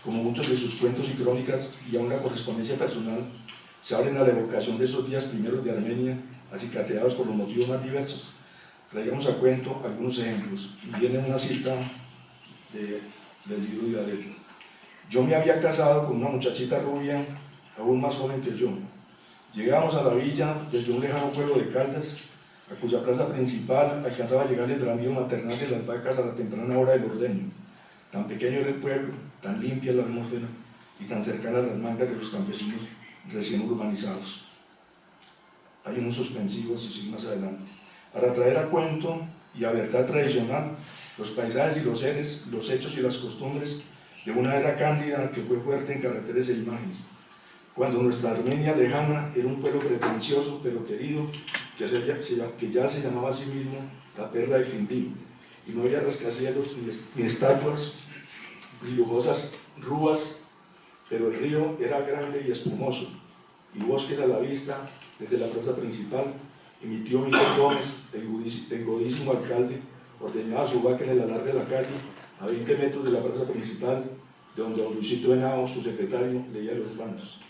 como muchos de sus cuentos y crónicas, y aún la correspondencia personal, se abren a la evocación de esos días primeros de Armenia, acicateados por los motivos más diversos? Traigamos a cuento algunos ejemplos. Viene una cita del libro de Adel. Yo me había casado con una muchachita rubia, aún más joven que yo. Llegábamos a la villa desde un lejano pueblo de Caldas, a cuya plaza principal alcanzaba a llegar el bramido maternal de las vacas a la temprana hora del ordeño. Tan pequeño era el pueblo, tan limpia la atmósfera y tan cercana a las mangas de los campesinos recién urbanizados. Hay unos suspensivos y sigue más adelante. Para traer a cuento y a verdad tradicional los paisajes y los seres, los hechos y las costumbres de una era cándida que fue fuerte en carreteras e imágenes, cuando nuestra Armenia lejana era un pueblo pretencioso pero querido, que ya se llamaba a sí mismo la perla del Quindío, y no había rascacielos ni estatuas ni lujosas rúas, pero el río era grande y espumoso, y bosques a la vista desde la plaza principal, y mi tío Miguel Gómez, el godísimo alcalde, ordeñaba su vaca en el alar de la calle, a 20 metros de la plaza principal, de donde don Luisito Henao, su secretario, leía los planos.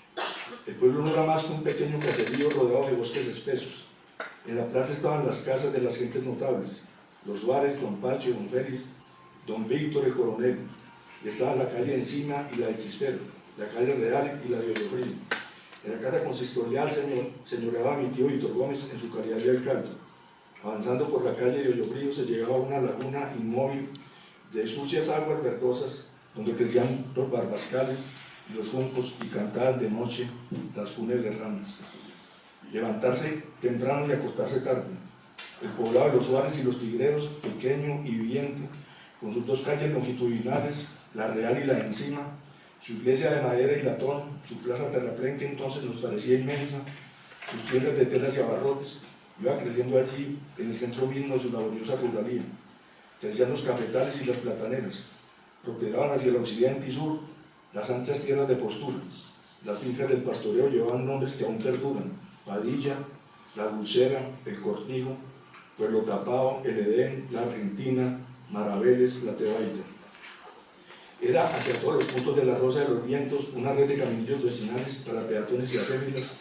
El pueblo no era más que un pequeño caserío rodeado de bosques espesos. En la plaza estaban las casas de las gentes notables, los Suárez, don Pacho, don Félix, don Víctor, el coronel, y estaban la calle Encina y la de Chispero, la calle Real y la de Ollofrío. En la casa consistorial señoreaba mi tío Víctor Gómez en su calidad de alcalde. Avanzando por la calle de Ollofrío se llegaba a una laguna inmóvil de sucias aguas verdosas, donde crecían los barbascales y los juncos y cantaban de noche las fúnebres ranas. Levantarse temprano y acostarse tarde. El poblado de los Suárez y los Tigreros, pequeño y viviente, con sus 2 calles longitudinales, la Real y la de Encima, su iglesia de madera y latón, su plaza terraplén que entonces nos parecía inmensa, sus tiendas de telas y abarrotes, iba creciendo allí en el centro mismo de su laboriosa ruralía. Crecían los cafetales y las plataneras, prosperaban hacia el occidente y sur las anchas tierras de postura. Las fincas del pastoreo llevaban nombres que aún perduran: Padilla, La Dulcera, El Cortijo, Pueblo Tapado, El Edén, La Argentina, Maraveles, La Tebaida. Era hacia todos los puntos de la Rosa de los Vientos una red de caminillos vecinales para peatones y acémilas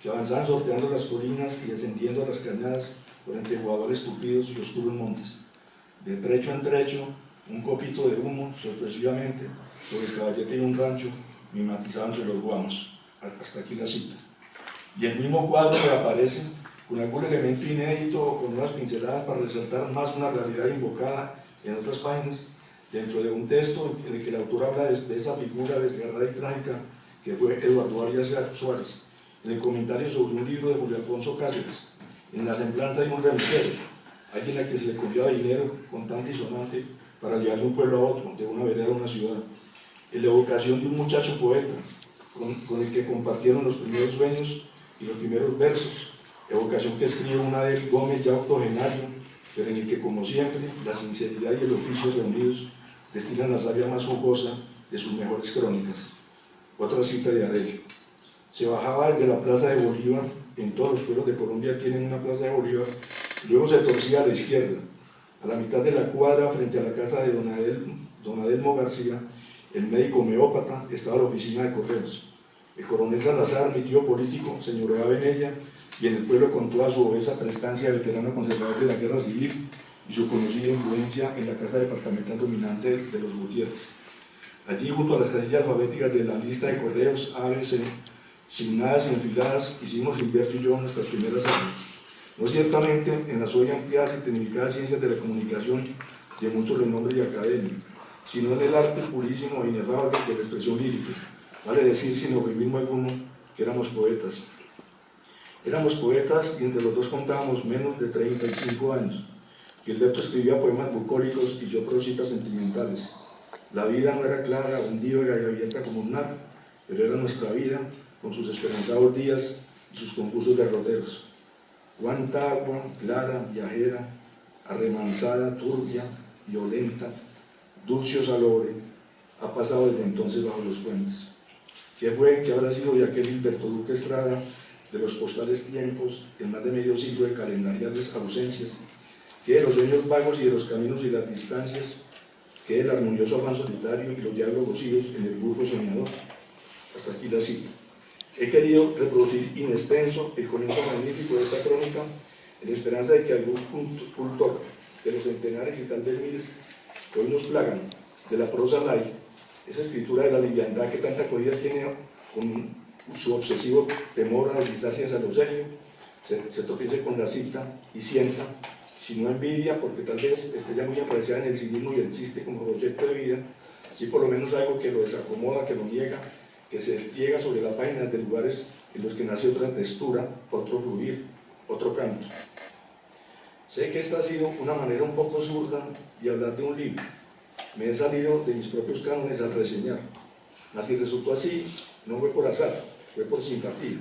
que avanzaban sorteando las colinas y descendiendo a las cañadas por entre jugadores tupidos y oscuros montes. De trecho en trecho, un copito de humo, sorpresivamente, sobre el caballete y un rancho, mimetizado entre los guamos. Hasta aquí la cita. Y el mismo cuadro reaparece con algún elemento inédito o con unas pinceladas para resaltar más una realidad invocada en otras páginas, dentro de un texto en el que el autor habla de esa figura desgarrada y trágica que fue Eduardo Arias Suárez, en el comentario sobre un libro de Julio Alfonso Cáceres, en la semblanza de un remisero, alguien a que se le confiaba dinero contante y sonante para llevar de un pueblo a otro, de una vereda a una ciudad, en la evocación de un muchacho poeta, con el que compartieron los primeros sueños y los primeros versos, evocación que escribe una de Gómez ya octogenario, pero en el que, como siempre, la sinceridad y el oficio reunidos destilan la savia más jugosa de sus mejores crónicas. Otra cita de Adel. Se bajaba desde la Plaza de Bolívar, en todos los pueblos de Colombia tienen una Plaza de Bolívar, luego se torcía a la izquierda, a la mitad de la cuadra, frente a la casa de don Adelmo García, el médico homeópata, estaba la oficina de correos. El coronel Salazar, mi tío político, señoreaba en ella, y en el pueblo con toda su obesa prestancia de veterano conservador de la guerra civil y su conocida influencia en la casa departamental dominante de los Gutiérrez. Allí, junto a las casillas alfabéticas de la lista de correos ABC, signadas y enfiladas, hicimos Gilberto y yo nuestras primeras armas. No ciertamente en las hoy ampliadas y tecnificadas ciencias de la comunicación de muchos renombre y academia, sino en el arte purísimo e inefable de la expresión lírica, vale decir sin eufemismo alguno que éramos poetas. Éramos poetas y entre los dos contábamos menos de 35 años. Gilberto escribía poemas bucólicos y yo prositas sentimentales. La vida no era clara, hundida y abierta como un mar, pero era nuestra vida, con sus esperanzados días y sus confusos derroteros. Cuánta agua, clara, viajera, arremansada, turbia, violenta, dulce o salobre, ha pasado desde entonces bajo los puentes. ¿Qué fue, qué habrá sido de aquel Gilberto Duque Estrada, de los postales tiempos, en más de medio siglo de calendariales ausencias? ¿Qué de los sueños vagos y de los caminos y las distancias? ¿Qué del armonioso afán solitario y los diálogos idos en el burro soñador? Hasta aquí la cita. He querido reproducir in extenso el comienzo magnífico de esta crónica en esperanza de que algún cultor de los centenares y tal vez miles que hoy nos plagan de la prosa light, esa escritura de la liviandad que tanta acogida tiene con su obsesivo temor a deslizarse hacia lo serio, se tropiece con la cita y sienta, si no envidia, porque tal vez esté ya muy apreciada en el cinismo y el chiste como proyecto de vida, sí por lo menos algo que lo desacomoda, que lo niega, que se despliega sobre la página de lugares en los que nace otra textura, otro fluir, otro canto. Sé que esta ha sido una manera un poco zurda de hablar de un libro. Me he salido de mis propios cánones al reseñar. Mas si resultó así, no fue por azar, fue por simpatía.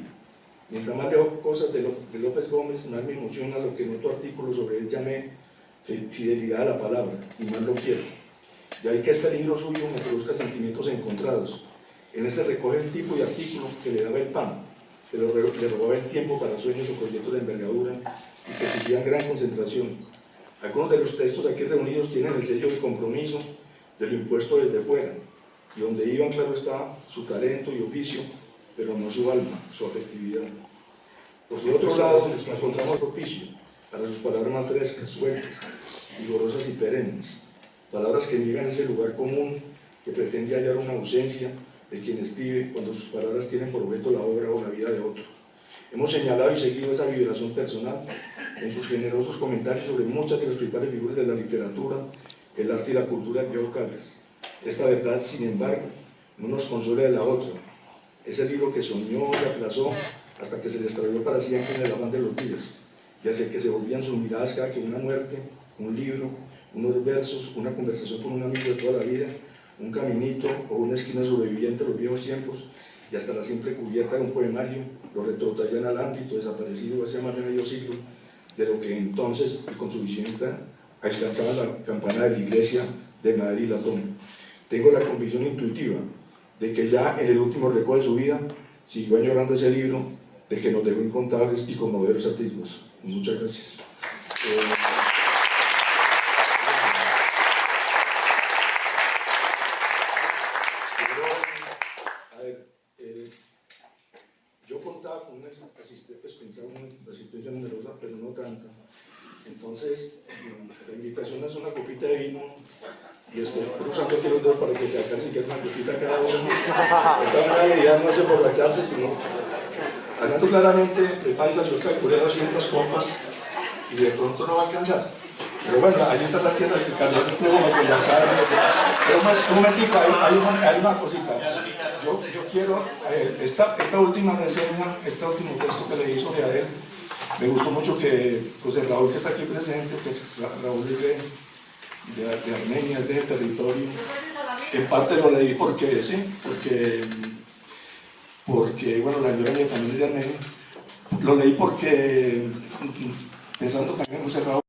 Mientras más leo cosas de López Gómez, más me emociona lo que en otro artículo sobre él llamé fidelidad a la palabra, y más lo quiero. De ahí que este libro suyo me produzca sentimientos encontrados. En ese recoge el tipo de artículo que le daba el pan, pero le robaba el tiempo para sueños o proyectos de envergadura y que exigían gran concentración. Algunos de los textos aquí reunidos tienen el sello de compromiso de lo impuesto desde fuera, y donde iban, claro está, su talento y oficio, pero no su alma, su afectividad. Por el otro lado, encontramos propicio para sus palabras más frescas, sueltas, vigorosas y perennes, palabras que niegan ese lugar común que pretende hallar una ausencia de quien escribe cuando sus palabras tienen por objeto la obra o la vida de otro. Hemos señalado y seguido esa vibración personal en sus generosos comentarios sobre muchas de las principales figuras de la literatura, el arte y la cultura de Diego Caldas. Esta verdad, sin embargo, no nos consuela de la otra. Ese libro que soñó y aplazó hasta que se le extravió para siempre en el afán de los días, y hacia que se volvían sus miradas cada que una muerte, un libro, unos versos, una conversación con un amigo de toda la vida, un caminito o una esquina sobreviviente de los viejos tiempos, y hasta la simple cubierta de un poemario lo retrotraían al ámbito desaparecido hace más de medio siglo de lo que entonces, y con su vigencia, alcanzaba la campana de la iglesia de Madrid y Latón. Tengo la convicción intuitiva de que ya en el último recodo de su vida siguió añorando ese libro de que nos dejó incontables y conmovedores atisbos. Muchas gracias. Yo contaba con una asistencia numerosa, pero no tanta. Entonces, la invitación es una copita de vino y estoy cruzando aquí los dedos para que te alcancen que es una copita cada uno. Esta idea no es emborracharse, sino hablando claramente de paisas, yo calculé 200 copas y de pronto no va a alcanzar. Pero bueno, ahí están las tiendas de calor, pero un momentico, hay una cosita. Yo quiero, esta última reseña, este último texto que leí sobre Adel, me gustó mucho que José Raúl, que está aquí presente, que Raúl es de Armenia, es de territorio, en parte lo leí porque, sí, porque bueno, la señora mía también es de Armenia, lo leí porque, pensando también en José Raúl,